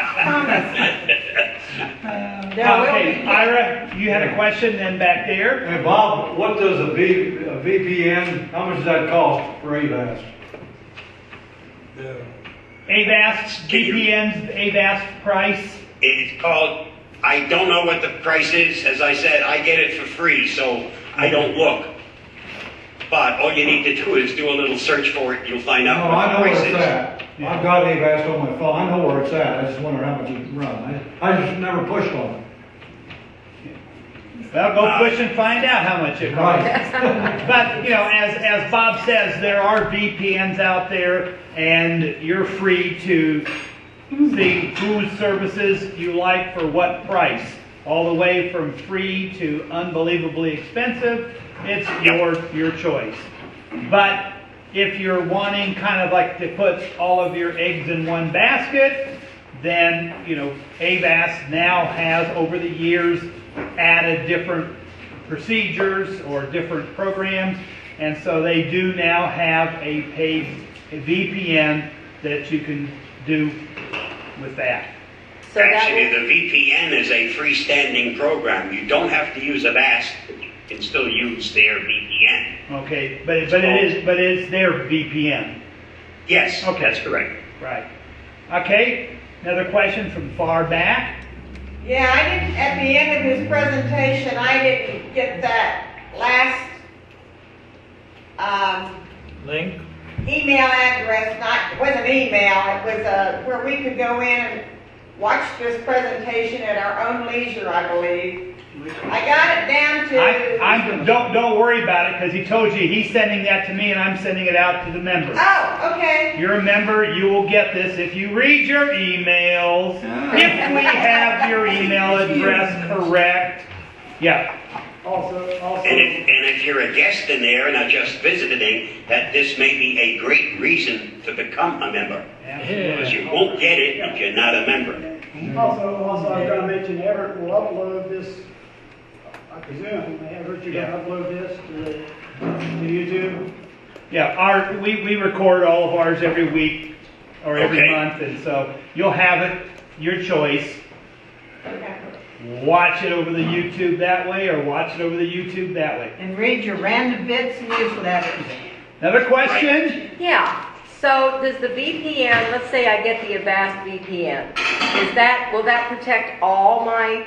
Okay, Ira, you had a question then back there. Hey Bob, what does a VPN, how much does that cost for AVAS? AVAS, VPN's AVAS price? It's called, I don't know what the price is. As I said, I get it for free, so I don't look. But all you need to do is do a little search for it. You'll find out what the price is. I know where it's at. I've got AVAS on my phone. I know where it's at. I just wonder how much it runs. I just never pushed on it. Well, go push and find out how much it costs. But, you know, as Bob says, there are VPNs out there, and you're free to see whose services you like for what price. All the way from free to unbelievably expensive. It's your choice. But if you're wanting kind of like to put all of your eggs in one basket, then, you know, AVAS now has over the years added different procedures or different programs, and so they do now have a paid VPN that you can do with that. So actually, the VPN is a freestanding program. You don't have to use Avast. You can still use their VPN. Okay, but it is their VPN. Yes, okay, that's correct. Right. Okay, another question from far back. Yeah, I didn't, at the end of his presentation, I didn't get that last link? Email address. It wasn't email, it was where we could go in and watch this presentation at our own leisure, I believe. I got it down to... Don't worry about it, because he told you he's sending that to me and I'm sending it out to the members. Oh, okay. You're a member, you will get this if you read your emails. If we have your email address correct. Yeah. Also. And if you're a guest in there and are just visiting, that this may be a great reason to become a member. Because you won't get it if you're not a member. Also, I've got to mention Everett will upload this, I presume, Everett, you're going to upload this to YouTube? Yeah, we record all of ours every week or every month, and so you'll have it, your choice. Watch it over the YouTube that way or watch it over the YouTube that way. And read your Random Bits newsletter. Another question? Yeah. So does the VPN, let's say I get the Avast VPN, will that protect all my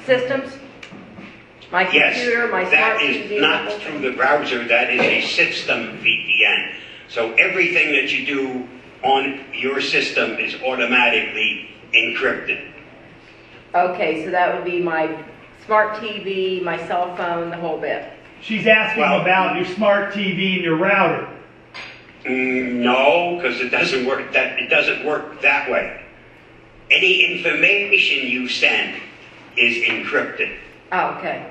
systems? My computer, my smart TV? That is not through the browser, that is a system VPN. So everything that you do on your system is automatically encrypted. Okay, so that would be my smart TV, my cell phone, the whole bit. She's asking about your smart TV and your router. No, because it doesn't work that way. Any information you send is encrypted. Oh, okay.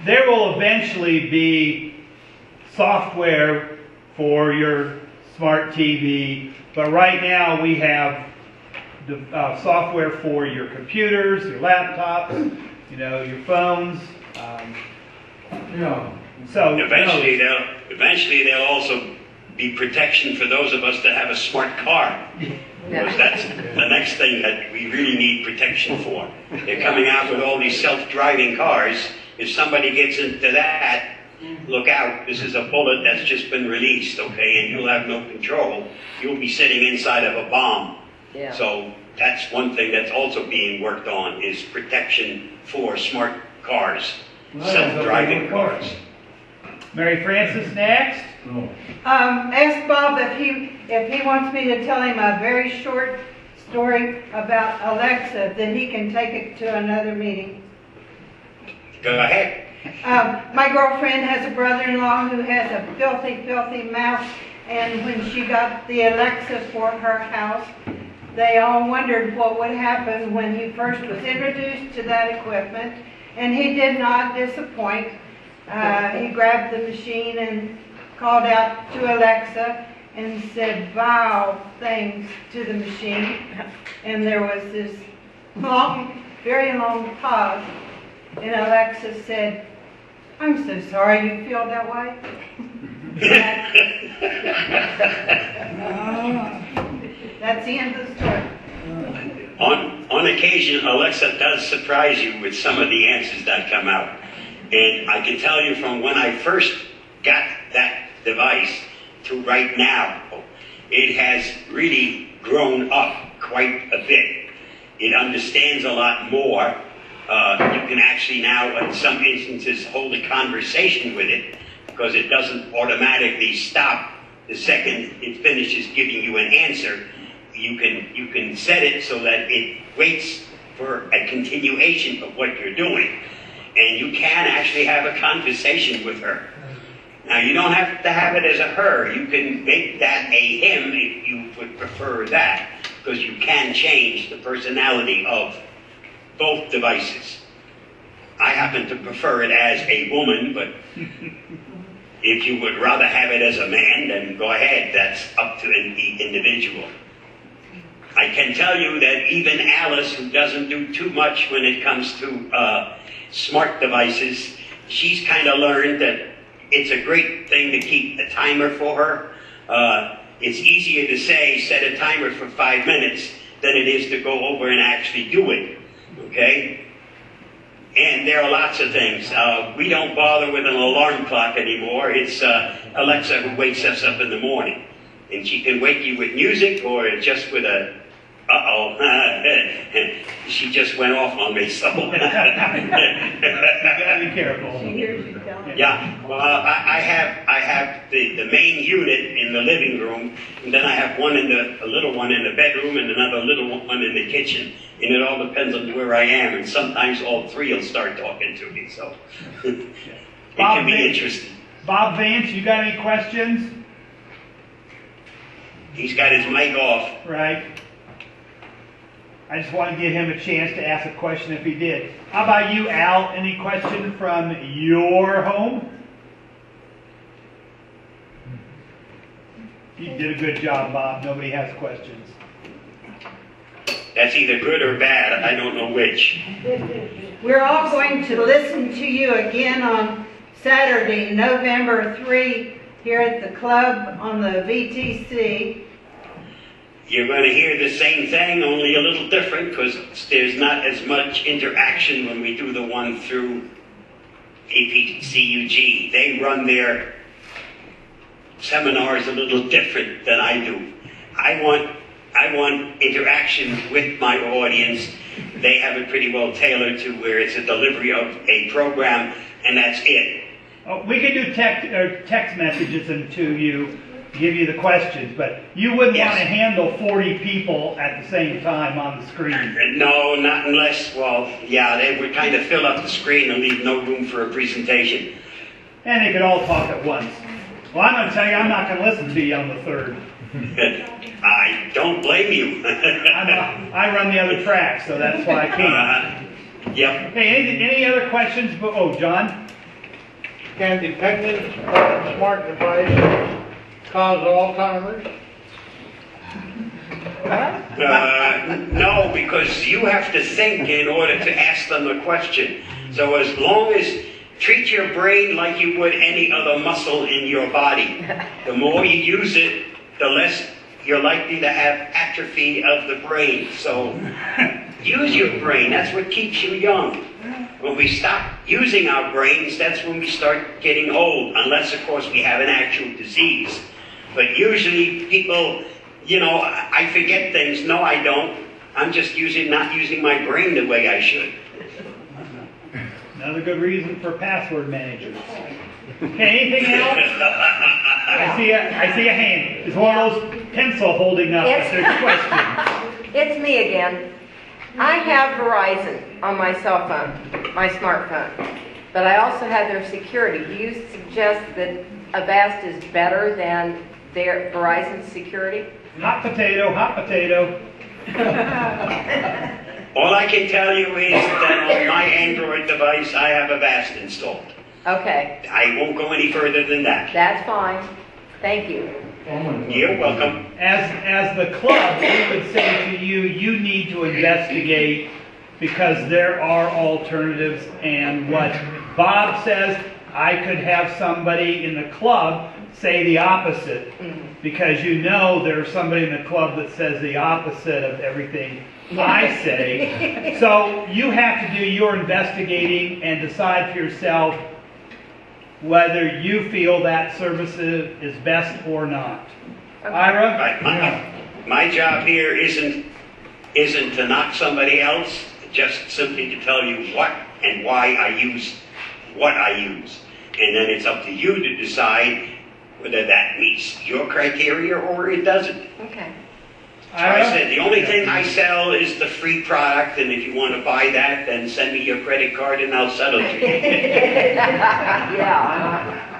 There will eventually be software for your smart TV, but right now we have the software for your computers, your laptops, your phones. So eventually there'll also be protection for those of us that have a smart car. Because that's the next thing that we really need protection for. They're coming out with all these self-driving cars. If somebody gets into that, look out, this is a bullet that's just been released, okay, and you'll have no control. You'll be sitting inside of a bomb. Yeah. So that's one thing that's also being worked on, is protection for smart cars, self-driving cars. Mary Frances next. Ask Bob if he wants me to tell him a very short story about Alexa, then he can take it to another meeting. Go ahead. My girlfriend has a brother-in-law who has a filthy, filthy mouth, and when she got the Alexa for her house, they all wondered what would happen when he first was introduced to that equipment, and he did not disappoint. He grabbed the machine and called out to Alexa and said vile things to the machine, and there was this long, very long pause, and Alexa said, "I'm so sorry you feel that way." That's the end of the story. On occasion, Alexa does surprise you with some of the answers that come out. And I can tell you from when I first got that device to right now, it has really grown up quite a bit. It understands a lot more. You can actually now, in some instances, hold a conversation with it because it doesn't automatically stop the second it finishes giving you an answer. You can set it so that it waits for a continuation of what you're doing. And you can actually have a conversation with her. Now, you don't have to have it as a her. You can make that a him if you would prefer that, because you can change the personality of both devices. I happen to prefer it as a woman, but if you would rather have it as a man, then go ahead. That's up to the individual. I can tell you that even Alice, who doesn't do too much when it comes to smart devices, she's kind of learned that it's a great thing to keep a timer for her. It's easier to say, set a timer for 5 minutes, than it is to go over and actually do it. Okay? And there are lots of things. We don't bother with an alarm clock anymore. It's Alexa who wakes us up in the morning. And she can wake you with music or just with a, uh-oh, she just went off on me, so. You gotta be careful. Yeah, well, I have the main unit in the living room, and then I have a little one in the bedroom, and another little one in the kitchen. And it all depends on where I am, and sometimes all three will start talking to me, so it can be interesting. Bob Vance, you got any questions? He's got his mic off. Right. I just want to give him a chance to ask a question if he did. How about you, Al? Any question from your home? You did a good job, Bob. Nobody has questions. That's either good or bad. I don't know which. We're all going to listen to you again on Saturday, November 3, here at the club on the VTC. You're going to hear the same thing, only a little different, because there's not as much interaction when we do the one through APCUG. They run their seminars a little different than I do. I want interaction with my audience. They have it pretty well tailored to where it's a delivery of a program, and that's it. Oh, we could do text messages to you, give you the questions, but you wouldn't want to handle 40 people at the same time on the screen. No, not unless, they would kind of fill up the screen and leave no room for a presentation. And they could all talk at once. Well, I'm going to tell you, I'm not going to listen to you on the third. I don't blame you. I run the other track, so that's why I can't. Yep. Hey, any other questions? Oh, John? Can dependence on smart devices cause Alzheimer's? No, because you have to think in order to ask them a question. So as long as treat your brain like you would any other muscle in your body. The more you use it, the less you're likely to have atrophy of the brain. So use your brain. That's what keeps you young. When we stop using our brains, that's when we start getting old, unless, of course, we have an actual disease. But usually people, I forget things. No, I don't. I'm just not using my brain the way I should. Another good reason for password managers. Okay, anything else? I see a hand. It's one of those pencil holding up if there's a question. It's me again. I have Verizon on my cell phone, my smartphone, but I also have their security. Do you suggest that Avast is better than their Verizon security? Hot potato, hot potato. All I can tell you is that on my Android device, I have Avast installed. Okay, I won't go any further than that. that's fine. Thank you. You're welcome. As the club, we would say to you, you need to investigate because there are alternatives, and what Bob says, I could have somebody in the club say the opposite, because you know there's somebody in the club that says the opposite of everything I say. So you have to do your investigating and decide for yourself whether you feel that service is best or not. Ira? Right. My job here isn't to knock somebody else, just simply to tell you what and why I use what I use. And then it's up to you to decide whether that meets your criteria or it doesn't. Okay. I said the only thing I sell is the free product, and if you want to buy that, then send me your credit card and I'll settle it. Yeah.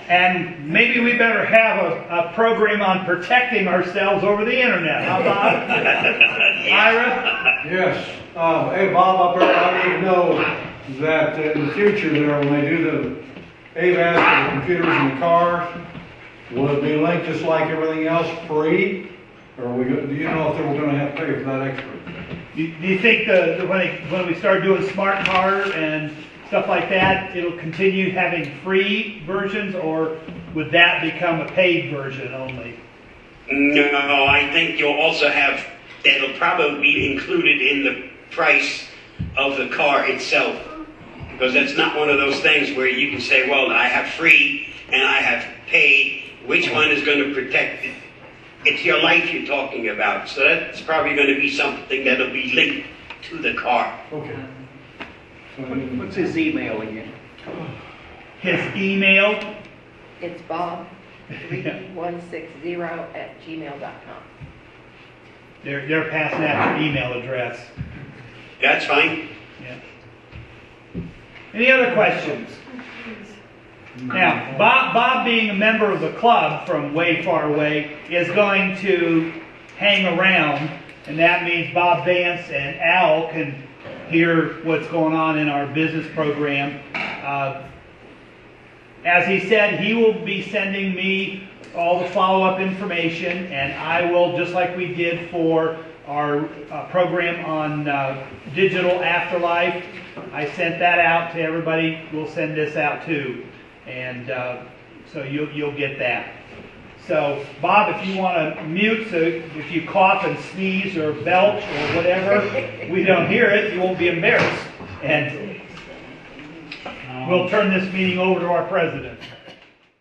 And maybe we better have a program on protecting ourselves over the internet. How about Ira? Yes. Hey, Bob, up there, I need to know that in the future there, when they do the AVAS for the computers in the cars, will it be linked just like everything else free? Or do you know if they were going to have to pay for that extra? Do you think when we start doing smart car and stuff like that, it'll continue having free versions, or would that become a paid version only? No, I think you'll also have, that'll probably be included in the price of the car itself. Because that's not one of those things where you can say, well, I have free and I have paid. Which one is going to protect it? It's your life you're talking about. So that's probably going to be something that'll be linked to the car. Okay. What's his email again? His email? It's bob3160@gmail.com. They're passing out your email address. That's fine. Yeah. Any other questions? Now, Bob being a member of the club from way far away is going to hang around, and that means Bob Vance and Al can hear what's going on in our business program. As he said, he will be sending me all the follow-up information, and I will, just like we did for our program on digital afterlife, I sent that out to everybody. We'll send this out too. And so you'll get that. So, Bob, if you want to mute, so if you cough and sneeze or belch or whatever, we don't hear it, you won't be embarrassed. And we'll turn this meeting over to our president.